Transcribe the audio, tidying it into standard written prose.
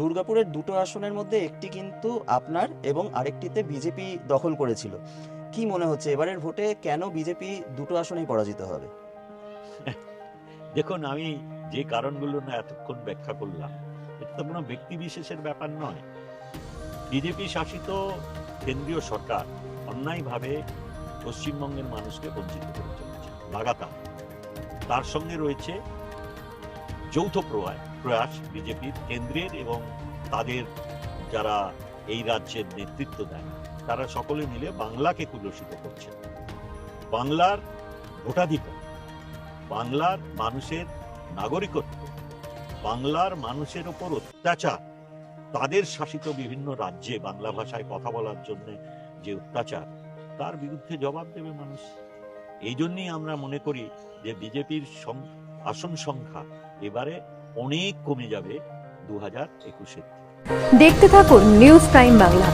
দুর্গাপুরের দুটো আসনের মধ্যে একটি কিন্তু আপনার এবং আরেকটিতে বিজেপি দখল করেছিল। কি মনে হচ্ছে এবারের ভোটে কেন বিজেপি দুটো আসনেই পরাজিত হবে? দেখুন, আমি যে কারণগুলো না এতক্ষণ ব্যাখ্যা করলাম, এটা তো কোনো ব্যক্তি বিশেষের ব্যাপার নয়। বিজেপি শাসিত কেন্দ্রীয় সরকার অন্যায়ভাবে পশ্চিমবঙ্গের মানুষকে বঞ্চিত করে চলেছে লাগাতার। তার সঙ্গে রয়েছে যৌথ প্রয়াস বিজেপির কেন্দ্রের এবং তাদের যারা এই রাজ্যের নেতৃত্ব দেয়, তারা সকলে মিলে বাংলাকে কুলসিত করছে। বাংলার ভোটাধিকার, বাংলার মানুষের নাগরিকত্ব, বাংলার মানুষের ওপর অত্যাচার, তাদের শাসিত বিভিন্ন রাজ্যে বাংলা ভাষায় কথা বলার জন্য যে অত্যাচার, তার বিরুদ্ধে জবাব দেবে মানুষ। এই জন্যই আমরা মনে করি যে বিজেপির আসন সংখ্যা এবারে অনেক কমে যাবে 2021-এর। দেখতে থাকুন নিউজ টাইম বাংলা।